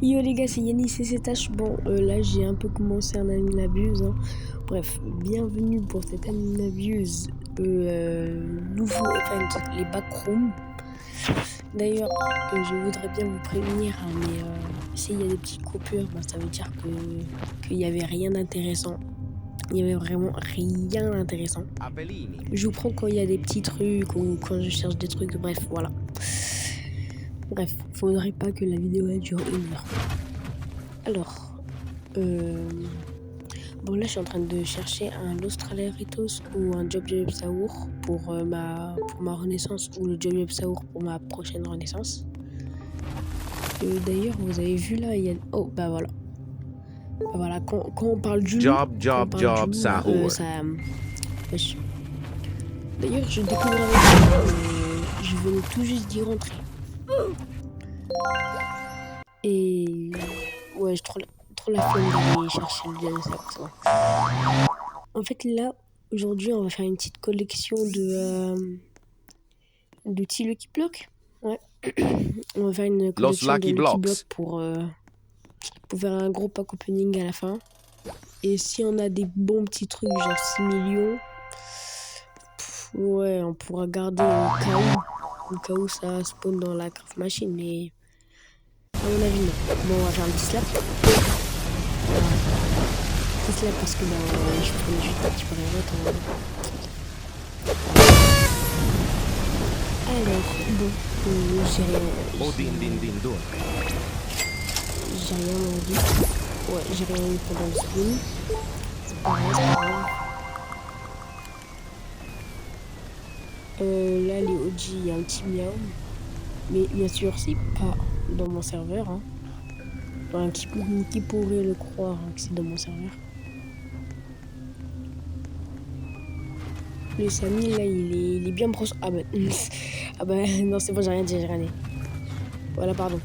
Yo les gars, c'est Yannis et c'est H. Bon, là j'ai un peu commencé un Animabuse. Hein. Bref, bienvenue pour cette Animabuse nouveau event, les backrooms. D'ailleurs, je voudrais bien vous prévenir, hein, mais s'il y a des petites coupures, bah, ça veut dire qu'il n'y avait rien d'intéressant. Il n'y avait vraiment rien d'intéressant. Je vous prends quand il y a des petits trucs ou quand je cherche des trucs, bref, voilà. Bref, faudrait pas que la vidéo elle dure 1 heure. Alors, bon là je suis en train de chercher un Lostraleritos ou un Job Saour pour ma renaissance ou le Job Saour pour ma prochaine renaissance. D'ailleurs vous avez vu là, il y a... Oh bah voilà. Bah, voilà, quand on parle du loup, ça... wesh. D'ailleurs je découvre avec je venais tout juste d'y rentrer. Et... ouais, je trop la flemme d'aller chercher le Job. En fait, là, aujourd'hui, on va faire une petite collection de petits Lucky Blocks. Ouais. On va faire une collection de Lucky Blocks pour faire un gros pack opening à la fin. Et si on a des bons petits trucs, genre 6 millions, ouais, on pourra garder au cas où ça spawn dans la craft machine. Mais à mon avis, non. Bon, on va faire un petit slap. Un petit slap parce que je prenais juste un petit peu rien. Alors, bon, j'ai rien dit. Ouais, j'ai rien eu pendant le stream. C'est pas grave. Là, les OG, il y a un petit miaou. Mais bien sûr, c'est pas dans mon serveur. Hein. Enfin, qui pourrait le croire hein, que c'est dans mon serveur. Le Samy, là, il est bien brosse. Ah bah, ah bah non, c'est bon, j'ai rien dit. Voilà, pardon.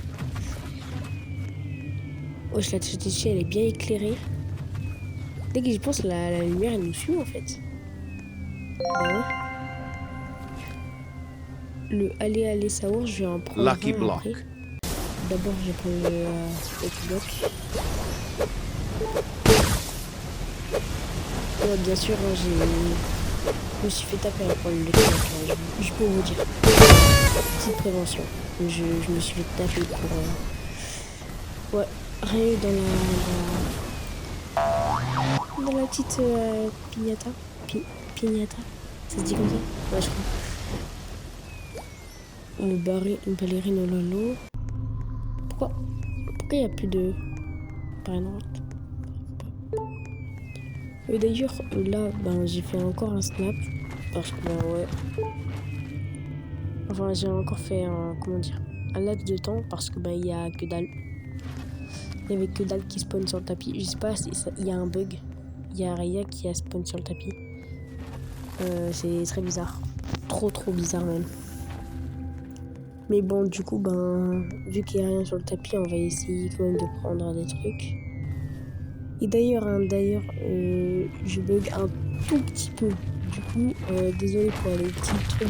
Wesh, la tchatchi, elle est bien éclairée. Dès que j'y pense, la lumière, elle nous suit, en fait. Bah ouais. Le aller Saour, je vais en prendre Lucky un Block. après. D'abord, je vais prendre le Lucky Block. Ouais, bien sûr, hein, je me suis fait taper à prendre le Lucky Block. Je peux vous dire. Petite prévention. Je me suis fait taper pour... Ouais, rien eu dans la petite pignata. Pignata. Ça se dit comme ça? Ouais, je crois. Une ballerine au lolo. Pourquoi il n'y a plus de... Et d'ailleurs, là, j'ai fait encore un snap. Parce que, ouais. Enfin, j'ai encore fait un laps de temps parce que, il y a que dalle. Il y avait que dalle qui spawn sur le tapis. Je sais pas si il y a un bug. Il y a Raya qui a spawn sur le tapis. C'est très bizarre. Trop bizarre même. Mais bon, du coup, vu qu'il n'y a rien sur le tapis, on va essayer quand même de prendre des trucs. Et d'ailleurs, je bug un tout petit peu. Du coup, désolé pour les petits trucs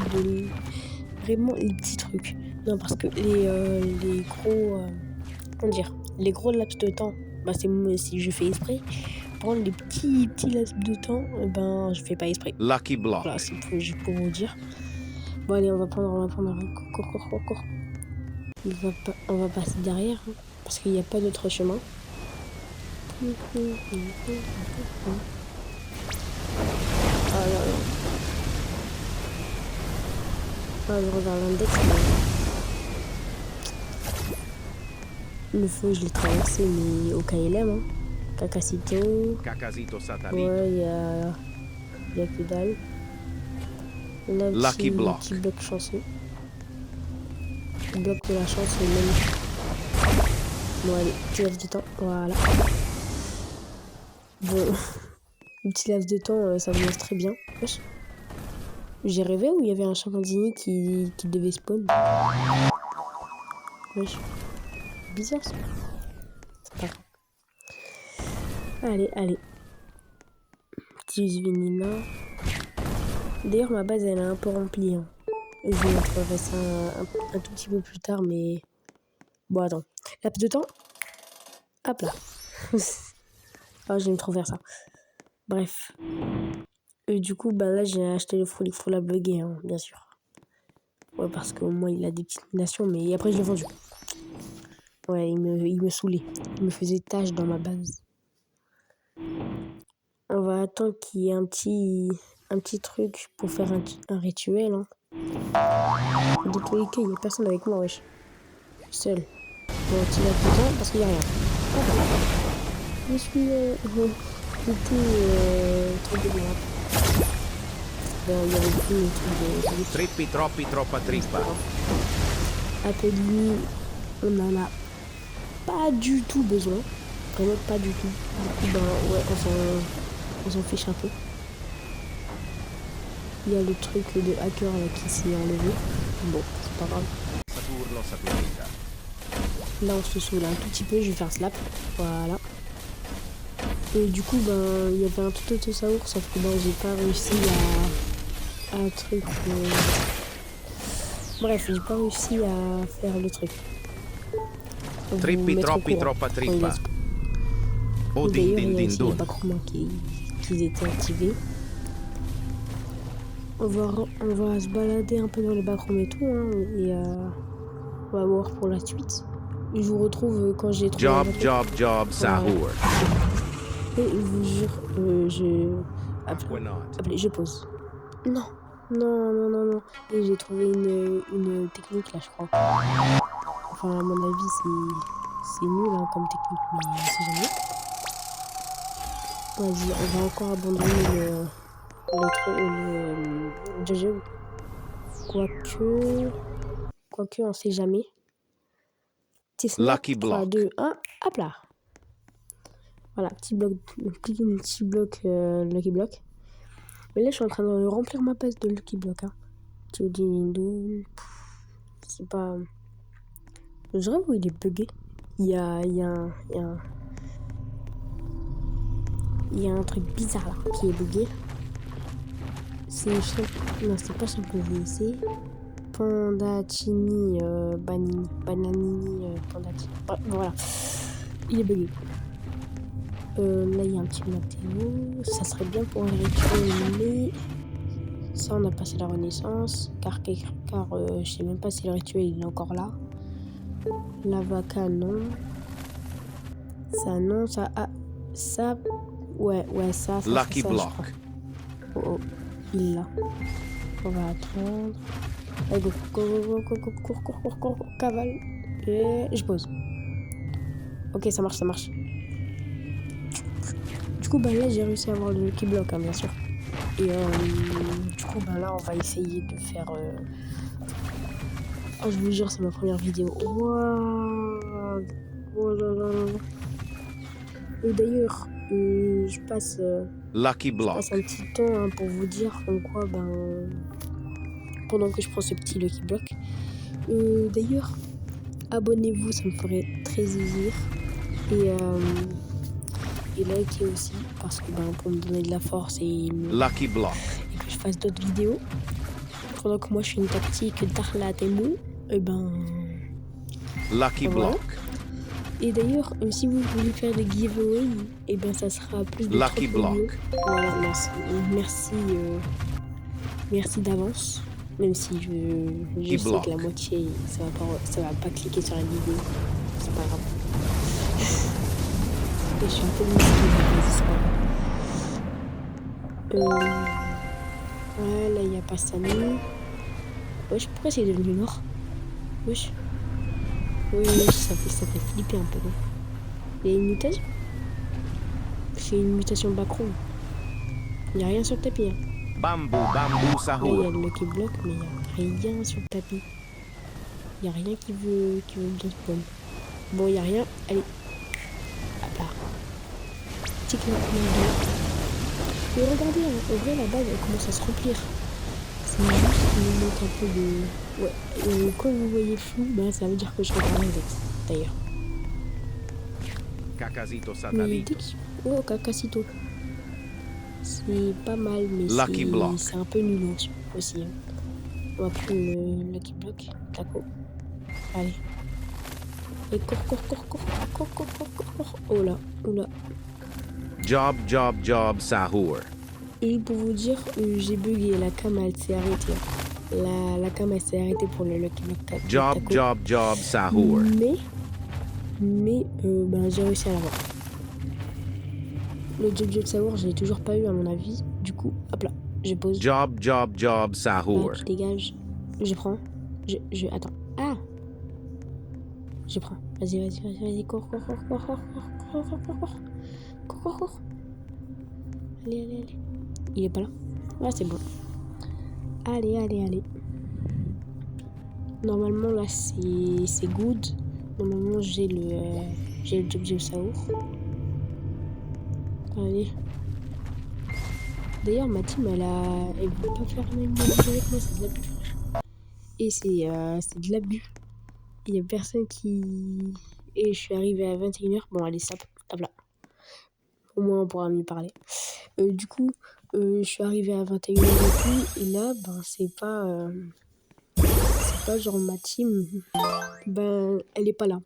vraiment les petits trucs. Non, parce que les gros... comment dire? Les gros laps de temps, c'est moi si je fais exprès. Prendre les petits laps de temps, je fais pas exprès. Lucky Block. Voilà, c'est juste pour vous dire. Bon, allez, on va prendre encore. On va passer derrière, hein, parce qu'il n'y a pas d'autre chemin. Ah là là. Ah, je regarde l'index. Le feu, je l'ai traversé, mais au KLM. Hein. Cacasito Satellite. Ouais, il y a que dalle. Là, Lucky Block. Petit bloc chanceux. Bloc de la chance, c'est même. Bon, allez, petit laps de temps. Voilà. Bon, le petit laps de temps, ça me laisse très bien. Wesh. J'ai rêvé où il y avait un chimpanzini qui devait spawn. Wesh. Bizarre ça. C'est pas grave. Allez. Petit Vinina. D'ailleurs, ma base, elle est un peu remplie. Hein. Je vous montrerai ça un tout petit peu plus tard, mais... Bon, attends. Laps de temps. Hop là. Ah, j'aime trop faire ça. Bref. Et du coup, bah là, j'ai acheté le Frolic buggé, hein, bien sûr. Ouais, parce qu'au moins, il a des petites nations, mais après, je l'ai vendu. Ouais, il me saoulait. Il me faisait tâche dans ma base. On va attendre qu'il y ait un petit truc pour faire un rituel. Hein. Dans tous les cas, il n'y a personne avec moi, wesh. Je suis seul. Bon, tu vas dedans parce qu'il n'y a rien. Je suis du coup truc de merde. Ben, il y avait plus le truc de... Trippi, troppi, troppa trippa. Un peu de lui, on en a pas du tout besoin. Vraiment pas du tout. Du coup, ben, ouais, on s'en fiche un peu. Il y a le truc de hacker là qui s'est enlevé. Bon, c'est pas grave. Saturno, Saturnica. Là, on se saoule un tout petit peu. Je vais faire slap. Voilà. Et du coup, ben, il y avait un tout autre saour, sauf que ben, j'ai pas réussi à un truc. Bref, j'ai pas réussi à faire le truc. Trippi, troppi, troppa trippa. Oh, din, din, din, Il y a dun. pas comment qui étaient activés. On va se balader un peu dans les backrooms et tout, hein, et on va voir pour la suite. Je vous retrouve quand j'ai trouvé Job, un truc. job, job, sahur. Et je vous jure, appelez, je pose. Non, non. Et j'ai trouvé une technique là, je crois. Enfin, à mon avis, c'est nul hein, comme technique, mais on sait jamais. Vas-y, on va encore abandonner le Jojo. Quoique, on sait jamais. Petit snap, Lucky 3, block. 2, 1, hop là. Voilà, petit bloc Lucky Block. Mais là, je suis en train de remplir ma base de Lucky Block. Hein. C'est pas... Je dirais où il est bugué. Il y a un truc bizarre là qui est bugué. Non, c'est pas Champignoni, c'est Pandatini, Bananini, Pandatini. Voilà, il est bugué. Là, il y a un petit Mathéo. Ça serait bien pour un rituel, mais ça, on a passé la Renaissance. Car je sais même pas si le rituel il est encore là. La vaca, non. Ça, non. Ça, ça. Ouais, ça. Lucky ça, block. Oh, il est là. On va attendre. Allez, go, cours, cavale. Et je pose. Ok, ça marche. Du coup, là, j'ai réussi à avoir le Lucky Block, hein, bien sûr. Et du coup, là, on va essayer de faire... Oh, je vous jure, c'est ma première vidéo. Waouh. Oh là là. Et d'ailleurs, je passe un petit temps hein, pour vous dire comme quoi, pendant que je prends ce petit Lucky Block. D'ailleurs, abonnez-vous, ça me ferait très plaisir. Et likez aussi, parce que pour me donner de la force et que je fasse d'autres vidéos. Pendant que moi je fais une tactique d'Arla Temu, Lucky voilà. block. Et d'ailleurs, si vous voulez faire des giveaways, ça sera plus de Lucky block. Voilà, merci d'avance. Même si je sais que la moitié, ça va pas cliquer sur la vidéo. C'est pas grave. Et je suis un peu misquée, c'est pas grave. Ouais, là, il n'y a pas Samy. Wesh, pourquoi c'est devenu noir? Wesh. Oui, ça fait flipper un peu, non? Il y a une mutation? C'est une mutation backroom. Il n'y a rien sur le tapis. Hein. Bambou, Là, il y a sahur. le Lucky Block, mais il n'y a rien sur le tapis. Il n'y a rien qui veut bien spawn. Bon, il n'y a rien. Allez. Hop là. Tic, et regardez, hein, en vrai, la base, elle commence à se remplir. C'est juste qu'il me manque un peu de... Ouais. Et quand vous voyez flou, ça veut dire que je regarde avec, d'ailleurs. Cacasito Mais satalito. oh, Cacasito. C'est pas mal, mais c'est un peu nul aussi. Hein. On va prendre le Lucky Block. Taco. Allez. Et cours. Oh là, oh là. Job, sahur. Et pour vous dire, j'ai bugué, la cam elle s'est arrêtée. La cam elle s'est arrêtée pour le Lucky Taco. Job, sahur. Mais j'ai réussi à l'avoir. Le Job Sahur, je l'ai toujours pas eu à mon avis. Du coup, hop là, je pose. Job, sahur. Tu dégages. Je prends. Attends. Ah! Je prends. Vas-y. Cours. Cours. Allez. Il est pas là? Ah, c'est bon. Allez. Normalement, là, c'est good. Normalement, j'ai le Job Sahur. Allez. D'ailleurs, ma team, elle veut pas faire la même chose avec moi, c'est de l'abus. Et c'est de l'abus. Il y a personne qui... Et je suis arrivée à 21h. Bon, allez, ça, hop là. Au moins, on pourra mieux parler. Du coup, je suis arrivée à 21h et tout. Et là, c'est pas genre ma team. Elle est pas là.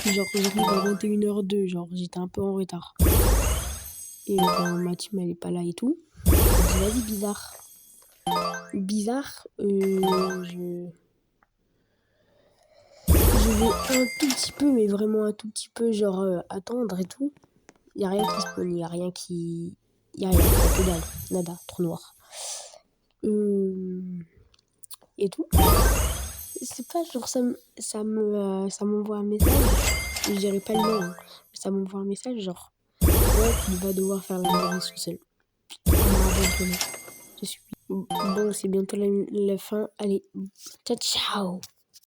Genre, j'arrive à 21h02. Genre, j'étais un peu en retard. Et ma team, elle est pas là et tout. Je dis, vas-y, bizarre. Je vais un tout petit peu, mais vraiment un tout petit peu, genre attendre et tout. Il n'y a rien qui spawn, il n'y a rien, que dalle, nada, trop noir. Et tout. C'est pas genre ça m'envoie un message, je dirais pas le nom, hein, mais ça m'envoie un message genre ouais, tu vas devoir faire la mission seul. Je suis bon, c'est bientôt la fin. Allez, ciao.